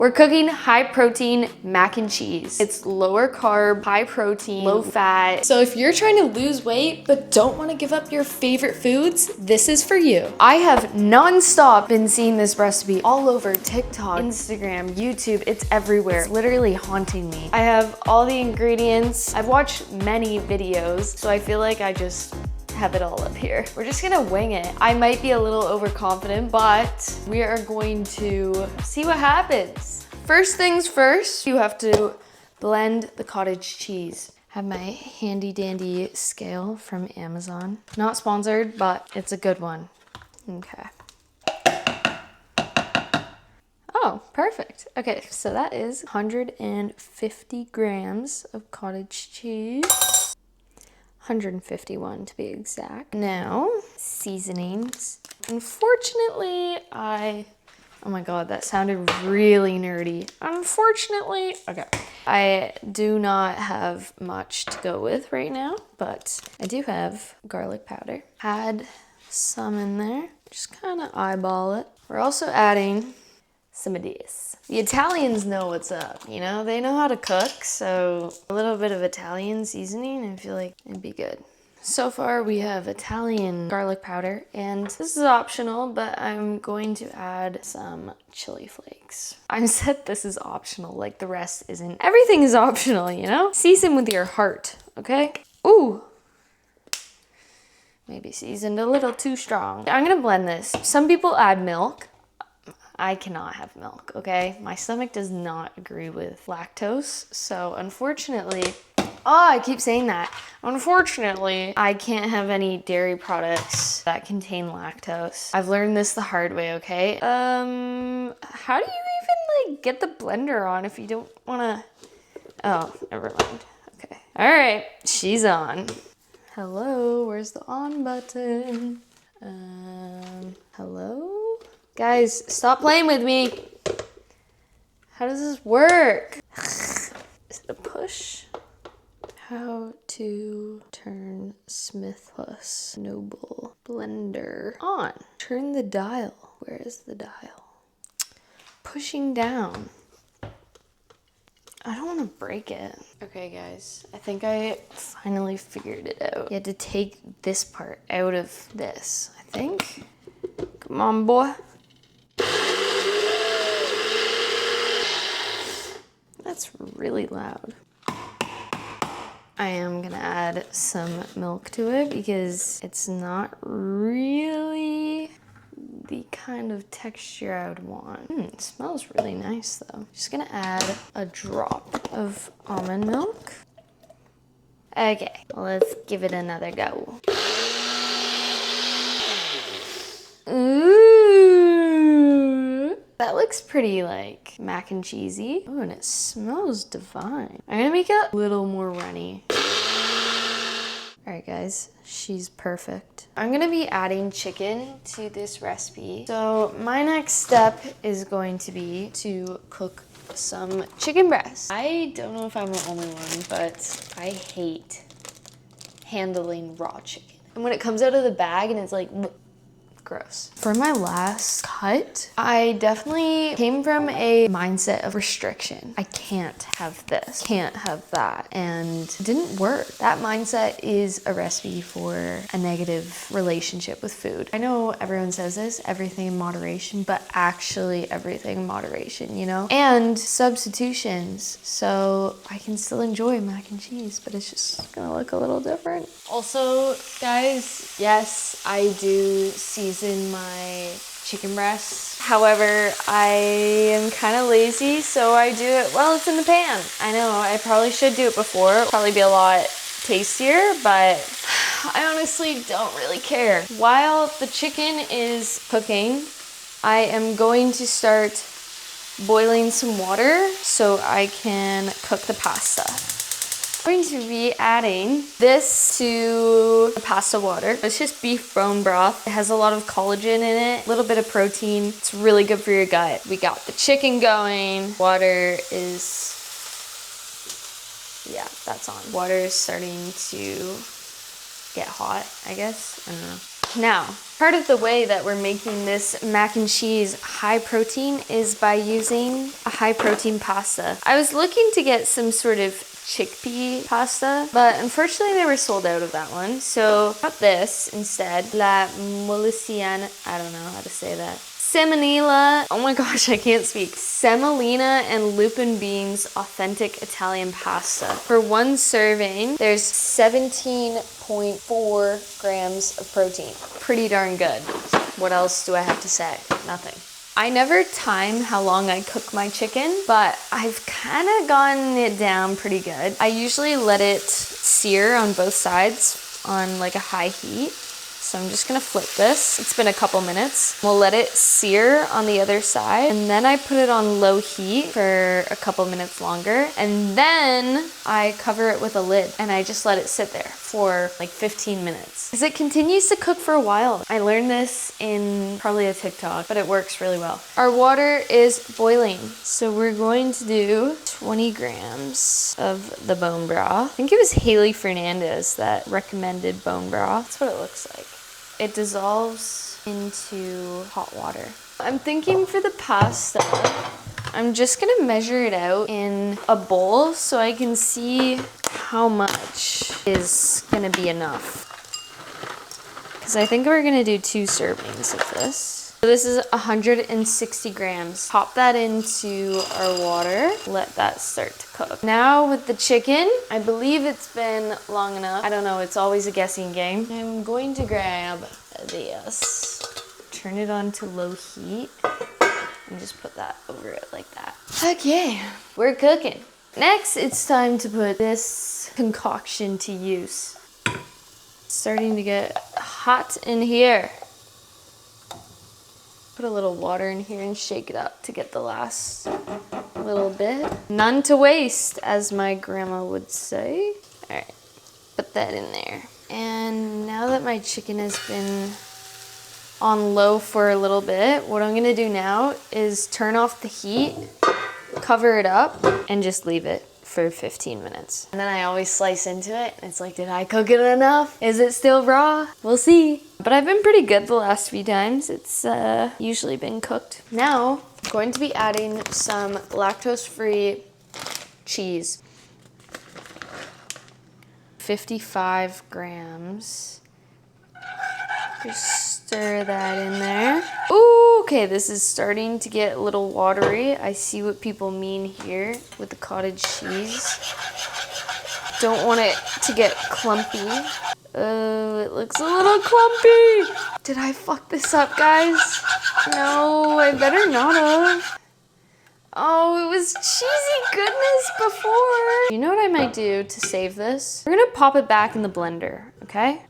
We're cooking high protein mac and cheese. It's lower carb, high protein, low fat. So if you're trying to lose weight but don't want to give up your favorite foods, this is for you. I have non-stop been seeing this recipe all over TikTok, Instagram, YouTube. It's everywhere. It's literally haunting me. I have all the ingredients. I've watched many videos, so I feel like I just have it all up here. We're just gonna wing it. I might be a little overconfident, but we are going to see what happens. First things first, you have to blend the cottage cheese. I have my handy dandy scale from Amazon. Not sponsored, but it's a good one. Okay. Oh, perfect. Okay, so that is 150 grams of cottage cheese. 151 to be exact. Now, seasonings. Unfortunately, oh my God, that sounded really nerdy. Unfortunately, okay. I do not have much to go with right now, but I do have garlic powder. Add some in there, just kind of eyeball it. We're also adding some of this. The Italians know what's up, you know? They know how to cook, so a little bit of Italian seasoning, I feel like it'd be good. So far we have Italian garlic powder, and this is optional, but I'm going to add some chili flakes. I said this is optional, like the rest isn't. Everything is optional, you know? Season with your heart, okay? Ooh. Maybe seasoned a little too strong. I'm gonna blend this. Some people add milk. I cannot have milk, okay? My stomach does not agree with lactose, so unfortunately, I keep saying that. Unfortunately, I can't have any dairy products that contain lactose. I've learned this the hard way, okay? How do you even like get the blender on if you don't wanna, oh, never mind, okay. All right, she's on. Hello, where's the on button? Hello? Guys, stop playing with me. How does this work? Is it a push? How to turn Smith Plus Noble blender on. Turn the dial. Where is the dial? Pushing down. I don't want to break it. Okay, guys, I think I finally figured it out. You had to take this part out of this, I think. Come on, boy. That's really loud. I am gonna add some milk to it because it's not really the kind of texture I would want. It smells really nice though. Just gonna add a drop of almond milk. Okay, let's give it another go. Ooh, that looks pretty like mac and cheesy. Oh, and it smells divine. I'm gonna make it a little more runny. All right, guys, she's perfect. I'm gonna be adding chicken to this recipe. So my next step is going to be to cook some chicken breast. I don't know if I'm the only one, but I hate handling raw chicken. And when it comes out of the bag and it's like, gross. For my last cut, I definitely came from a mindset of restriction. I can't have this, can't have that, and it didn't work. That mindset is a recipe for a negative relationship with food. I know everyone says this, everything in moderation, but actually everything in moderation, you know? And substitutions, so I can still enjoy mac and cheese, but it's just gonna look a little different. Also, guys, yes, I do season my chicken breasts. However, I am kind of lazy, so I do it while it's in the pan. I know, I probably should do it before. It'll probably be a lot tastier, but I honestly don't really care. While the chicken is cooking, I am going to start boiling some water so I can cook the pasta. I'm going to be adding this to the pasta water. It's just beef bone broth. It has a lot of collagen in it, a little bit of protein. It's really good for your gut. We got the chicken going. Water is, yeah, that's on. Water is starting to get hot, I guess. I don't know. Now, part of the way that we're making this mac and cheese high protein is by using a high protein pasta. I was looking to get some sort of chickpea pasta, but unfortunately they were sold out of that one. So got this instead, la moliciana, I don't know how to say that. Semolina, oh my gosh, I can't speak. Semolina and lupin beans authentic Italian pasta. For one serving, there's 17.4 grams of protein. Pretty darn good. What else do I have to say? Nothing. I never time how long I cook my chicken, but I've kind of gotten it down pretty good. I usually let it sear on both sides on like a high heat. So I'm just gonna flip this. It's been a couple minutes. We'll let it sear on the other side, and then I put it on low heat for a couple minutes longer, and then I cover it with a lid, and I just let it sit there for like 15 minutes. Because it continues to cook for a while. I learned this in probably a TikTok, but it works really well. Our water is boiling, so we're going to do 20 grams of the bone broth. I think it was Haley Fernandez that recommended bone broth. That's what it looks like. It dissolves into hot water. I'm thinking for the pasta, I'm just gonna measure it out in a bowl so I can see how much is gonna be enough. Because I think we're gonna do 2 servings of this. So this is 160 grams. Pop that into our water. Let that start to cook. Now with the chicken, I believe it's been long enough. I don't know, it's always a guessing game. I'm going to grab this, turn it on to low heat, and just put that over it like that. Okay, we're cooking. Next, it's time to put this concoction to use. It's starting to get hot in here. Put a little water in here and shake it up to get the last little bit. None to waste, as my grandma would say. All right, put that in there. And now that my chicken has been on low for a little bit, what I'm gonna do now is turn off the heat, cover it up, and just leave it for 15 minutes. And then I always slice into it. It's like, did I cook it enough? Is it still raw? We'll see. But I've been pretty good the last few times. It's usually been cooked. Now, I'm going to be adding some lactose-free cheese. 55 grams. Just stir that in there. Ooh, okay, this is starting to get a little watery. I see what people mean here with the cottage cheese. Don't want it to get clumpy. Oh, it looks a little clumpy. Did I fuck this up, guys? No, I better not have. Oh, it was cheesy goodness before. You know what I might do to save this? We're gonna pop it back in the blender, okay?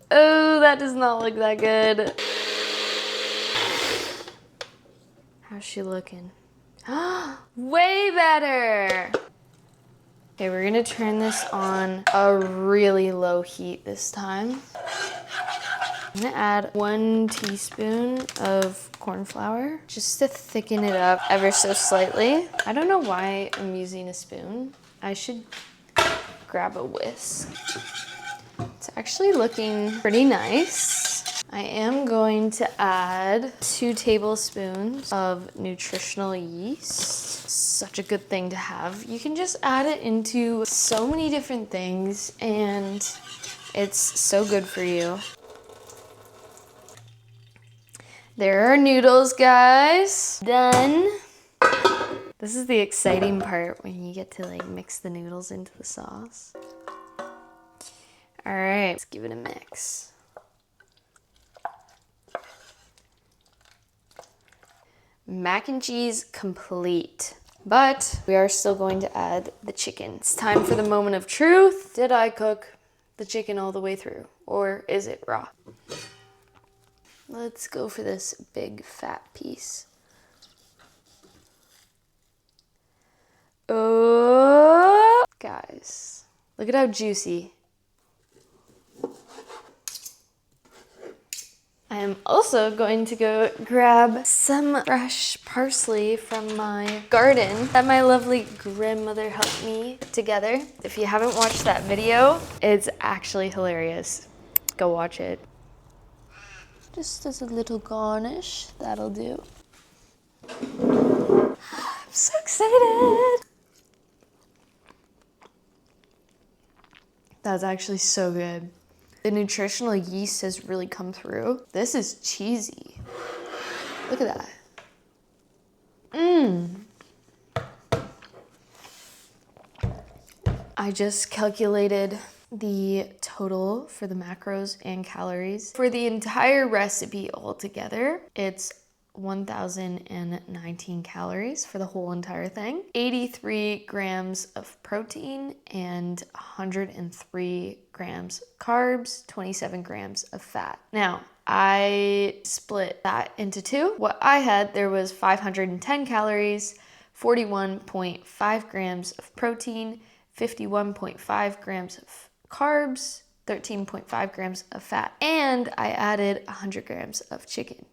Oh, that does not look that good. How's she looking? Way better. Okay, we're gonna turn this on a really low heat this time. I'm gonna add 1 teaspoon of cornflower just to thicken it up ever so slightly. I don't know why I'm using a spoon. I should grab a whisk. It's actually looking pretty nice. I am going to add 2 tablespoons of nutritional yeast. Such a good thing to have. You can just add it into so many different things and it's so good for you. There are noodles, guys. Done. This is the exciting part when you get to like mix the noodles into the sauce. All right, let's give it a mix. Mac and cheese complete. But we are still going to add the chicken. It's time for the moment of truth. Did I cook the chicken all the way through, or is it raw? Let's go for this big fat piece. Oh, guys, look at how juicy. I am also going to go grab some fresh parsley from my garden that my lovely grandmother helped me put together. If you haven't watched that video, it's actually hilarious. Go watch it. Just as a little garnish, that'll do. I'm so excited. That's actually so good. The nutritional yeast has really come through. This is cheesy. Look at that. I just calculated the total for the macros and calories. For the entire recipe altogether, it's 1,019 calories for the whole entire thing, 83 grams of protein and 103 grams of carbs, 27 grams of fat. Now, I split that into two. What I had, there was 510 calories, 41.5 grams of protein, 51.5 grams of carbs, 13.5 grams of fat, and I added 100 grams of chicken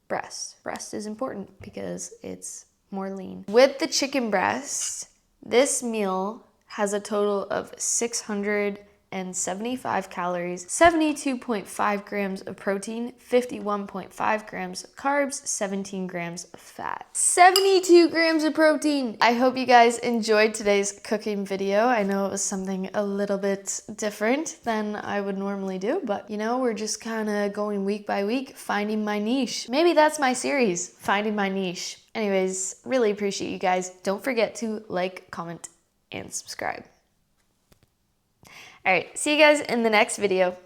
breast. Breast is important because it's more lean. With the chicken breast, this meal has a total of 675 calories, 72.5 grams of protein, 51.5 grams of carbs, 17 grams of fat. 72 grams of protein! I hope you guys enjoyed today's cooking video. I know it was something a little bit different than I would normally do, but you know, we're just kind of going week by week, finding my niche. Maybe that's my series, finding my niche. Anyways, really appreciate you guys. Don't forget to like, comment, and subscribe. All right, see you guys in the next video.